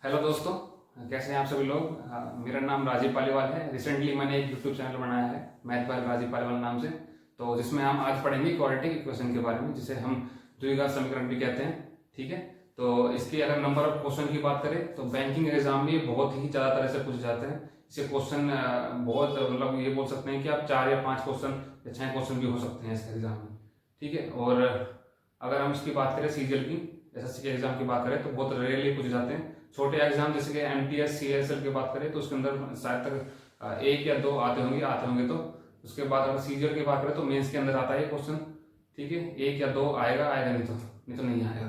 Hello दोस्तों, कैसे हैं आप सभी लोग। मेरा नाम राजीव पालीवाल है। रिसेंटली मैंने एक यूट्यूब चैनल बनाया है मैथ बाय राजीव पालीवाल नाम से। तो जिसमें हम आज पढ़ेंगे क्वाड्रेटिक इक्वेशन के बारे में, जिसे हम द्विघात समीकरण भी कहते हैं। ठीक है, तो इसकी अगर नंबर ऑफ क्वेश्चन की बात करें तो बैंकिंग एग्जाम में बहुत ही ज़्यादा तरह से पूछे जाते हैं। इसे क्वेश्चन बहुत मतलब ये बोल सकते हैं कि आप 4 या 5 क्वेश्चन या 6 क्वेश्चन भी हो सकते हैं इसके एग्जाम में। ठीक है, और अगर हम इसकी बात करें सीजीएल की, एसएससी के एग्जाम की बात करें तो बहुत रेयरली पूछे जाते हैं। छोटे एग्जाम जैसे कि एमटीएस सीएसएल की बात करें तो उसके अंदर शायद तक 1 या 2 आते होंगे तो उसके बाद अगर सीजीएल की बात करें तो मेंस के अंदर आता है क्वेश्चन। ठीक है, 1 या 2 आएगा नहीं आएगा।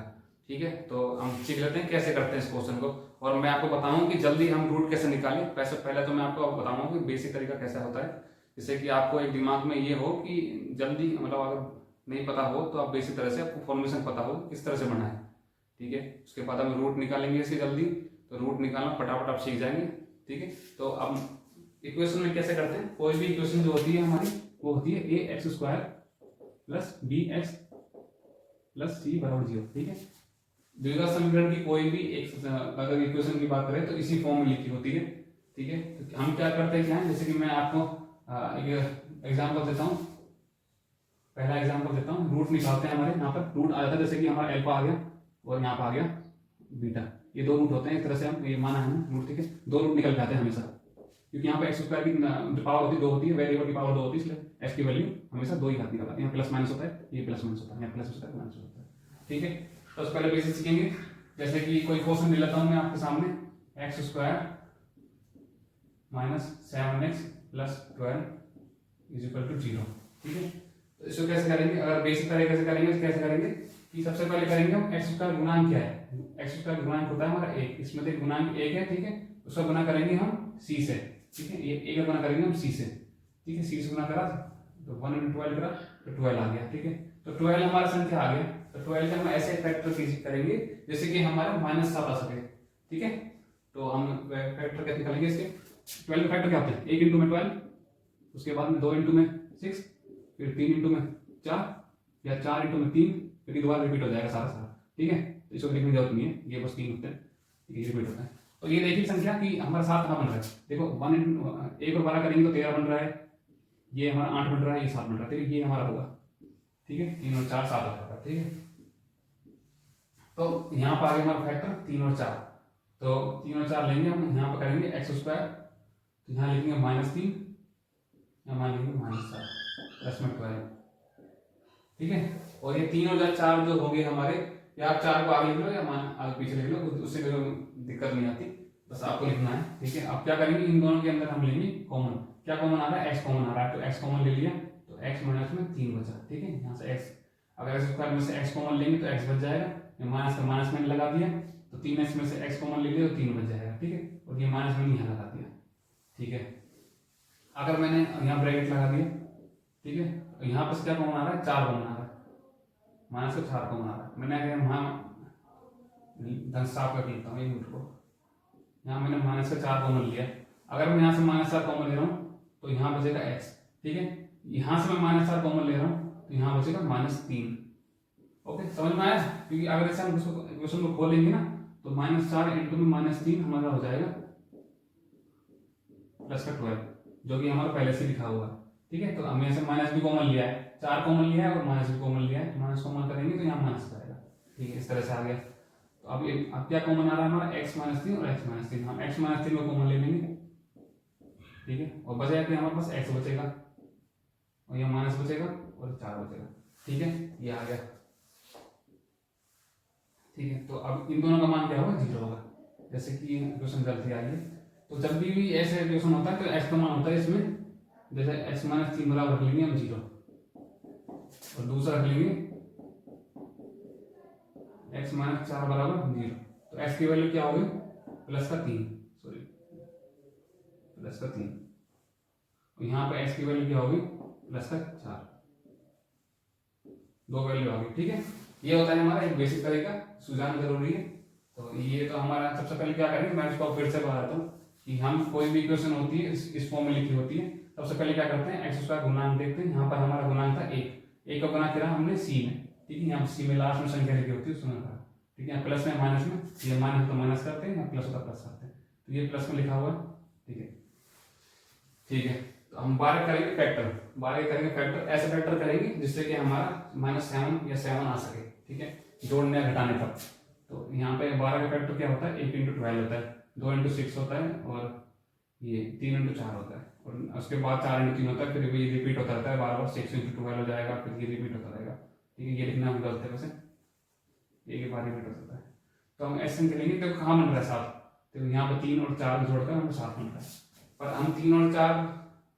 ठीक है, तो हम सीख लेते हैं कैसे करते हैं इस क्वेश्चन को, और मैं आपको बताऊं कि जल्दी हम रूट कैसे निकालें। वैसे पहले तो मैं आपको बताऊंगा कि बेसिक तरीका कैसा होता है, जिससे कि आपको एक दिमाग में ये हो कि जल्दी मतलब अगर नहीं पता हो तो आप बेसिक तरह से आपको फॉर्मेशन पता हो किस तरह से बना है। ठीक है, उसके बाद हम रूट निकालेंगे इसकी जल्दी, तो रूट निकालना फटाफट आप सीख जाएंगे। ठीक है, तो अब इक्वेशन में कैसे करते हैं। कोई भी इक्वेशन जो होती है हमारी वो होती है A X square plus B X plus C बराबर 0। ठीक है, द्विघात समीकरण की कोई भी एक अगर इक्वेशन की बात करें तो इसी फॉर्म में लिखी होती है। ठीक है, तो हम क्या करते हैं, क्या है, जैसे कि मैं आपको एक एग्जाम्पल देता हूँ। पहला एग्जाम्पल देता हूँ, रूट निकालते हैं। हमारे यहाँ पर रूट आ जाता है, जैसे कि हमारा अल्फा आ गया और यहाँ पर आ गया बीटा। ये 2 रूट होते हैं, एक तरह से हम ये माना है ना रूट। ठीक है, 2 रूट निकल जाते हैं हमेशा, क्योंकि यहाँ पे एक्स स्क्वायर की पावर होती है 2 होती है, वेरिएबल की पावर 2 होती है, इसलिए एक्स की वैल्यू हमेशा 2 ही हाथ निकल आती है। यहाँ प्लस माइनस होता है, ये प्लस माइनस होता है, यहाँ प्लस होता है माइनस होता है। ठीक है, तो उससे पहले बेसिक सीखेंगे। जैसे कि कोई क्वेश्चन ले लेता हूँ मैं आपके सामने, x square minus 7x plus 12 is equal to 0। ठीक है, तो इसको कैसे करेंगे, अगर बेसिक तरीके से करेंगे तो कैसे करेंगे कि सबसे पहले करेंगे हम एक्स स्क्वायर गुणांक क्या है। एक्स स्क्वायर गुणांक होता है हमारा 1, इसमें से गुणांक 1 है। ठीक है, उसका गुना करेंगे हम सी से। ठीक है, ये 1 का गुना करेंगे हम सी से। ठीक है, सी से गुना करा तो 1 into 12 करा तो 12 आ गया। ठीक है, तो 12 हमारा संख्या आ गया, तो 12 के हम ऐसे फैक्टर करेंगे जैसे कि हमारा -7 आ सके। ठीक है, तो हम फैक्टर कैसे निकालेंगे इसके। 12 फैक्टर क्या होते हैं, 1 into में 12, उसके बाद में 2 into में 6, फिर 3 into में 4 या 4 into में 3, क्योंकि दोबारा रिपीट हो जाएगा सारा। ठीक है, तो इसको लिखने की जरूरत नहीं है, ये बस 3 होते हैं, ये रिपीट होता है। तो ये देखिए संख्या कि हमारा 7 कहाँ बन रहा है। देखो 1 और 12 करेंगे तो 13 बन रहा है, ये हमारा 8 बन रहा है, ये 7 बन रहा है। ठीक है, ये हमारा होगा। ठीक है, 3 और 4 7 आ जाएगा। ठीक है, तो यहाँ पर आ गया हमारा फैक्टर 3 और 4, तो 3 और 4 लेंगे हम, यहाँ पर करेंगे एक्स स्क्वायर, तो यहाँ लिखेंगे -3, यहाँ लिखेंगे -7 प्लस में 12। ठीक है, और ये 3 और 4 जो हो गए हमारे, या आप 4 को आगे लिख लो या आगे पीछे लिख लो, उससे कोई दिक्कत नहीं आती, बस आपको लिखना है। ठीक है, अब क्या करेंगे, इन दोनों के अंदर हम लेंगे कॉमन। क्या कॉमन आ रहा है, एक्स कॉमन आ रहा है, तो एक्स कॉमन ले लिया तो एक्स माइनस में 3 बचा। ठीक है, यहाँ से एक्स, अगर एक्स स्क्वायर में से एक्स कॉमन लेंगे तो एक्स बच जाएगा, माइनस का माइनस में लगा दिया तो 3x में से एक्स कॉमन ले लिया तो 3 बच जाएगा। ठीक है, और ये माइनस में यहाँ लगा दिया। ठीक है, अगर मैंने यहाँ ब्रैकेट लगा दिया, ठीक है, तो यहाँ पर क्या कॉमन आ रहा है, 4 कॉमन आ रहा है, माइनस का 4 कॉमन आ रहा है। मैंने अगर वहाँ धन साफ कर लेता हूँ एक मिनट को, यहाँ मैंने माइनस का 4 कॉमन लिया, अगर मैं यहाँ से -4 कॉमन ले रहा हूँ तो यहाँ बचेगा x। ठीक है, यहाँ से मैं -4 कॉमन ले रहा हूँ तो यहाँ बचेगा -3। ओके, समझ में आया, क्योंकि अगर ऐसे हम क्वेश्चन को खोलेंगे ना तो -4 इंटू में -3 हमारा हो जाएगा प्लस का 12, जो कि हमारा पहले से लिखा हुआ है। ठीक है, तो हमने ऐसे माइनस भी कॉमन लिया है, 4 कॉमन लिया है और माइनस भी कॉमन लिया है, तो माइनस कॉमन करेंगे तो यहाँ माइनस आएगा। ठीक है, इस तरह से आ गया। तो अब क्या कॉमन आ रहा है हमारा, x -3 और x -3, हम x -3 को कॉमन ले लेंगे। ठीक है, और बचेगा कि हमारे पास x बचेगा और यहाँ माइनस बचेगा और 4 बचेगा। ठीक है, ये आ गया। ठीक है, तो अब इन दोनों का मान क्या होगा, 0 होगा, जैसे कि इक्वेशन जल्दी आई है। तो जब भी ऐसे इक्वेशन होता है तो x का मान होता है इसमें, जैसे x -3 बराबर रख लेंगे हम 0, और दूसरा रख लेंगे x -4 बराबर 0, तो x की वैल्यू क्या होगी, प्लस का 3, और यहाँ पे x की वैल्यू क्या होगी, प्लस का 4, 2 वैल्यू आ गई। ठीक है, ये होता है हमारा एक बेसिक तरीका, सुझाना जरूरी है। तो ये तो हमारा सबसे पहले क्या करेंगे, मैं इसको फिर से बताता हूँ कि हम कोई भी इक्वेशन होती है इस फॉर्म में लिखी होती है, सबसे पहले क्या करते हैं, एक्स स्क्वायर गुणांक देखते हैं। यहाँ पर हमारा गुणांक था 1, 1 का गुना करा हमने सी में। ठीक है, यहाँ सी में लास्ट में संख्या लिखी होती है उसमें करा, ठीक है, प्लस में माइनस में, ये माइनस तो माइनस करते हैं, प्लस होता प्लस करते हैं, तो ये प्लस में लिखा हुआ है। ठीक है, ठीक है, तो हम 12 करेंगे फैक्टर, 12 करेंगे फैक्टर, ऐसे फैक्टर करेंगे जिससे कि हमारा -7 या 7 आ सके। ठीक है, जोड़ने या घटाने पर। तो यहाँ पे 12 का फैक्टर क्या होता है, 8 × 12 होता है, 2 × 6 होता है, और ये 3 × 4 होता है, और उसके बाद 4 × 3 होता है, फिर ये रिपीट होता रहता है बार बार, 6 × 12 हो जाएगा, फिर ये रिपीट होता रहेगा। ठीक है, ये लिखना हम गलत है वैसे, एक ही बार रिपीट होता है। तो हम ऐसे करेंगे तो कहाँ बन रहा है 7, तो यहाँ पे 3 और 4 जोड़कर हमें 7 बन रहा है, पर हम 3 और 4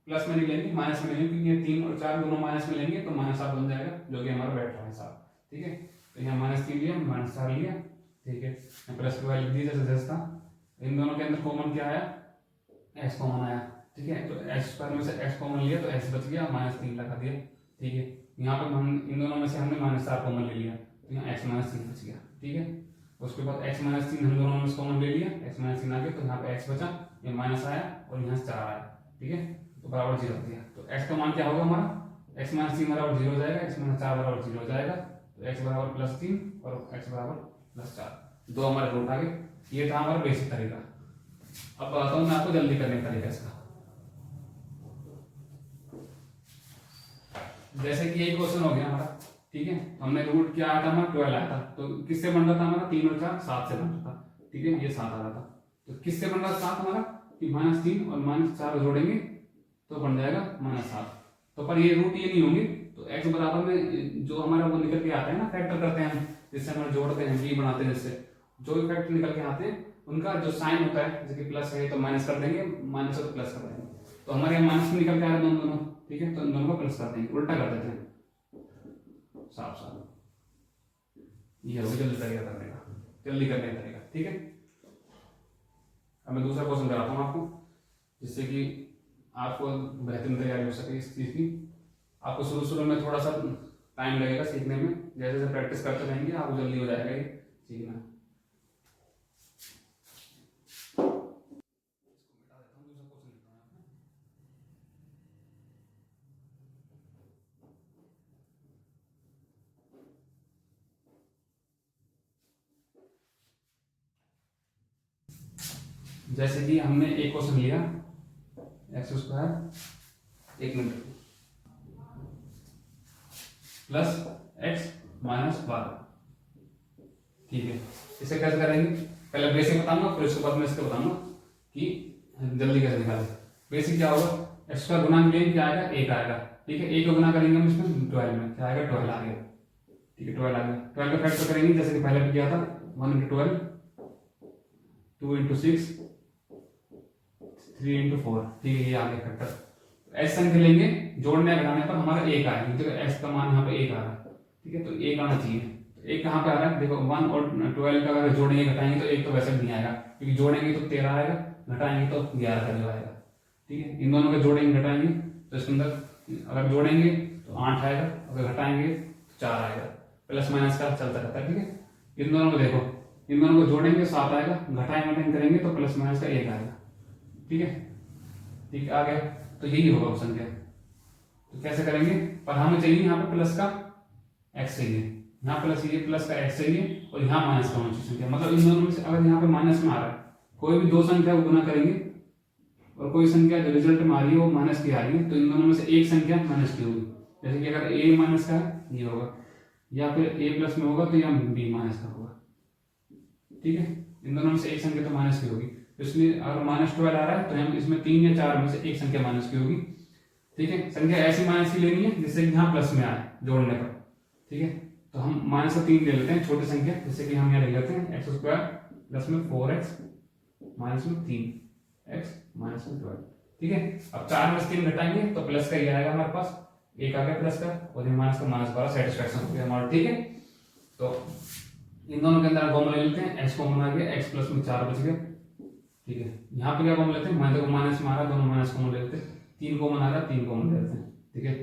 प्लस में नहीं लेंगे, माइनस में लेंगे, क्योंकि ये 3 और 4 दोनों माइनस में लेंगे तो -7 बन जाएगा, जो कि हमारा बैठ रहा है 7। ठीक है, तो यहाँ -3 लिया, -4 लिया। ठीक है, प्लस की वैल्यू दी जैसे जैसा था। इन दोनों के अंदर कॉमन क्या आया, x कॉमन आया। ठीक है, तो x² में से x कॉमन लिया तो x बच गया, -3 लगा दिया। ठीक है, यहाँ पे हम इन दोनों में से हमने -4 कॉमन ले लिया, तो यहाँ x -3 बच गया। ठीक है, उसके बाद x -3 हम दोनों में से कॉमन ले लिया, x -3 आ गया, तो यहाँ पे x बचा, ये माइनस आया और यहाँ से 4 आया। ठीक है, तो बराबर 0 दिया, तो x का मान क्या होगा हमारा, x -3 बराबर 0 हो जाएगा, x -4 बराबर 0 हो जाएगा, तो x बराबर +3 और x बराबर +4, दो हमारे रूट आ गए। ये था हमारा बेसिक तरीका। अब बताता हूँ मैं आपको जल्दी करने का तरीका इसका। जैसे कि यही क्वेश्चन हो गया हमारा। ठीक है, हमने रूट क्या आया था हमारा 12 आया था, तो किससे बन रहा था हमारा, 3 और 4 7 से बन रहा था। ठीक है, ये 7 आ रहा था, तो किससे बन रहा था 7 हमारा, कि -3 और -4 जोड़ेंगे तो बन जाएगा -7। तो पर ये रूट ये नहीं होंगे, तो x बराबर में जो हमारा वो निकल के आता है ना, फैक्टर करते हैं हम, जिससे हम जोड़ते हैं, b बनाते हैं, जिससे जो भी फैक्टर निकल के आते हैं उनका जो साइन होता है, जैसे कि प्लस है तो माइनस कर देंगे, माइनस है तो प्लस कर देंगे। तो हमारे यहाँ माइनस में निकल के आ रहे हैं दोनों। ठीक है, तो इन दोनों को प्लस कर देंगे, उल्टा कर देते हैं, साफ साफ। ये होगा जल्दी तरीका करने का, जल्दी करने का तरीका। ठीक है, अब मैं दूसरा क्वेश्चन कराता हूँ आपको, जिससे कि आपको बेहतरीन तैयारी हो सके इस चीज़ की। आपको शुरू में थोड़ा सा टाइम लगेगा सीखने में, जैसे जैसे प्रैक्टिस करते रहेंगे आपको जल्दी हो जाएगा ये सीखना। जैसे कि हमने एक क्वेश्चन लिया x² 1 मिनट प्लस x -12। ठीक है, इसे कैसे करेंगे, पहले बेसिक बताऊंगा, फिर उसके बाद मैं इसको बताऊंगा कि जल्दी कैसे निकालें। बेसिक क्या होगा, x² गुना करेंगे क्या आएगा, 1 आएगा। ठीक है, 1 को गुना करेंगे हम इसमें 12 में, क्या आएगा, 12 आ गया। ठीक है, 12 आ गया। 12 का फैक्टर करेंगे जैसे कि पहले भी किया था, 1 × 12, 2 × 6, 3 × 4। ठीक है, ये आ गया फैक्टर। एस संख्या लेंगे, जोड़ने या घटाने पर हमारा 1 आएगा, तो एस का मान यहाँ पे 1 आ रहा है। ठीक है, तो 1 आना चाहिए। तो 1 कहाँ पे आ रहा है, देखो 1 और 12 का अगर जोड़ेंगे घटाएंगे तो 1 तो वैसे भी नहीं आएगा, क्योंकि जोड़ेंगे तो 13 आएगा, घटाएंगे तो 11 का जो आएगा। ठीक है, इन दोनों को जोड़ेंगे घटाएंगे तो इसके अंदर अगर जोड़ेंगे तो 8 आएगा, अगर घटाएंगे तो 4 आएगा, प्लस माइनस का चलता रहता है। ठीक है, इन दोनों को देखो, इन दोनों को जोड़ेंगे 7 आएगा, घटाएंगे करेंगे तो प्लस माइनस का 1 आएगा। ठीक है, ठीक आ गया, तो यही होगा ऑप्शन क्या। तो कैसे करेंगे, पर हमें चाहिए यहाँ पे प्लस का x चाहिए, यहाँ प्लस ये प्लस का x चाहिए, और यहाँ माइनस का होनी चाहिए संख्या। मतलब इन दोनों में से अगर यहाँ पे माइनस में आ रहा है, कोई भी दो संख्या को गुना करेंगे और कोई संख्या जो रिजल्ट में आ रही है वो माइनस की आ रही है, तो इन दोनों में से एक संख्या माइनस की होगी। जैसे कि अगर a माइनस का है ये होगा, या फिर a प्लस में होगा तो यहाँ b माइनस का होगा। ठीक है, इन दोनों में से एक संख्या तो माइनस की होगी, इसलिए अगर -12 आ रहा है तो हम इसमें 3 या 4 में से एक संख्या माइनस की होगी। ठीक है, संख्या ऐसी माइनस की लेनी है जिससे कि यहाँ प्लस में आए जोड़ने पर। ठीक है, तो हम -3 ले लेते हैं, छोटी संख्या, जैसे कि हम यहाँ ले लेते हैं x² प्लस में 4x माइनस में 3x माइनस में 12। ठीक है, अब 4 में से 3 घटाएंगे तो प्लस का ये आएगा हमारे पास, 1 आ गया प्लस का, और माइनस का -12 सेटिस्फैक्शन हो गया हमारा। ठीक है, तो इन दोनों के अंदर कॉमन ले लेते हैं, x कॉमन आ गया, x प्लस में 4 बच गया। ठीक है, यहाँ पे क्या कॉमन लेते हैं, माइनस को माइनस में आ रहा है, दोनों माइनस कॉमन ले लेते हैं, 3 कॉमन आ रहा है, 3 कॉमन ले लेते हैं। ठीक है,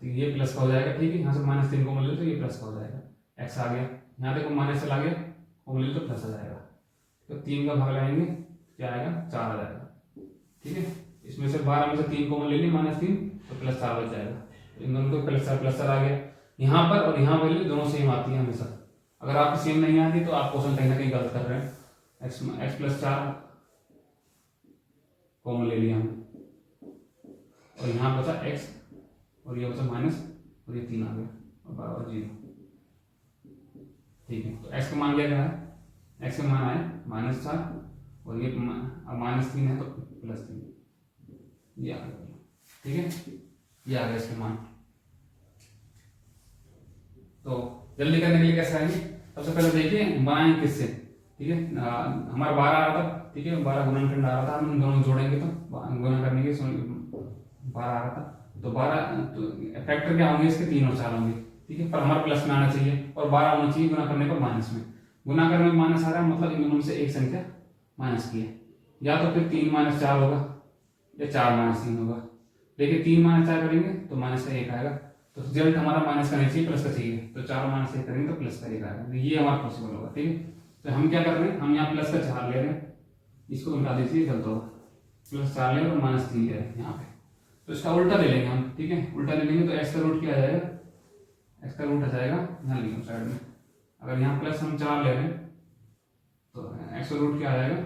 तो ये प्लस का हो जाएगा। ठीक है, यहाँ से -3 कॉमन ले तो ये प्लस का हो जाएगा, x आ गया, यहाँ देखो माइनस चला गया, कॉमन ले तो प्लस आ जाएगा, तो 3 का भाग लगाएंगे क्या आएगा, 4 आ जाएगा। ठीक है, इसमें से 12 में से 3 कॉमन ले लिया -3, तो +4 बच जाएगा। इन दोनों को +4 आ गया यहाँ पर, और यहाँ वैल्यू दोनों सेम आती है हमेशा। अगर आपकी सेम नहीं आती तो आप क्वेश्चन कहीं ना कहीं गलत कर रहे हैं। एक्स प्लस 4 कॉमन ले लिया हमने, और यहाँ बचा एक्स और ये बचा माइनस और ये 3 आ गया और बराबर 0। ठीक है, तो एक्स का मान क्या है, एक्स का मान आया -4 और ये -3 है तो +3, ये आ गया। ठीक है, ये आ गया इसके मान। तो जल्दी करने के लिए कैसे आएंगे, सबसे पहले देखिए बनाएंगे किससे। ठीक है, हमारा 12 आ रहा था। ठीक है, 12 गुणनखंड आ रहा था, हम दोनों जोड़ेंगे तो गुणा करने के 12 आ रहा था, तो 12 तो फैक्टर क्या होंगे इसके, 3 और 4 होंगे। ठीक है, पर हमारा प्लस में आना चाहिए और 12 होना चाहिए गुना करने पर माइनस में। गुना करने में माइनस आ रहा है मतलब इन दोनों में से एक संख्या माइनस की है, या तो फिर 3 - 4 होगा या 4 - 3 होगा। देखिए 3 - 4 करेंगे तो माइनस का 1 आएगा, तो रिजल्ट हमारा माइनस का नहीं चाहिए प्लस का चाहिए, तो 4 - 1 करेंगे तो प्लस का 1 आएगा, ये हमारा पॉसिबल होगा। ठीक है, तो हम क्या कर रहे हैं, हम यहाँ प्लस का 4 ले रहे हैं, इसको मिटा दीजिए गलत होगा, +4 ले रहे और -3 ले रहे हैं यहाँ पे, तो इसका उल्टा ले लेंगे हम। ठीक है, उल्टा ले लेंगे तो एक्स का रूट क्या आ जाएगा, एक्स का रूट आ जाएगा यहाँ लिखो साइड में। अगर यहाँ प्लस हम 4 ले रहे हैं तो एक्स का रूट क्या आ जाएगा,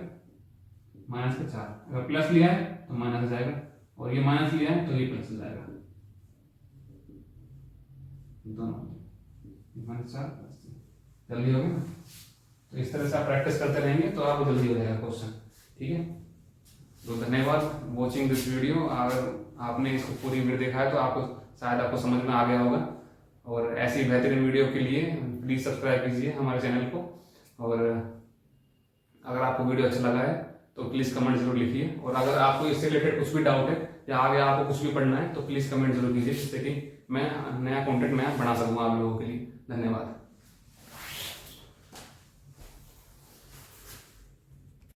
-4। अगर प्लस लिया है तो माइनस आ जाएगा, और ये माइनस लिया है तो ये प्लस हो जाएगा, दोनों -4 +3 जल्दी हो गया। तो इस तरह से आप प्रैक्टिस करते रहेंगे तो आपको जल्दी हो जाएगा क्वेश्चन। ठीक है, तो धन्यवाद वॉचिंग दिस वीडियो। अगर आपने इसको पूरी वीडियो देखा है तो आपको शायद आपको समझ में आ गया होगा, और ऐसी बेहतरीन वीडियो के लिए प्लीज़ सब्सक्राइब कीजिए हमारे चैनल को, और अगर आपको वीडियो अच्छा लगा है तो प्लीज़ कमेंट जरूर लिखिए, और अगर आपको इससे रिलेटेड कुछ भी डाउट है या आगे आपको कुछ भी पढ़ना है तो प्लीज़ कमेंट जरूर कीजिए, जिससे कि मैं नया कंटेंट मैं बना सकूँ आप लोगों के लिए। धन्यवाद।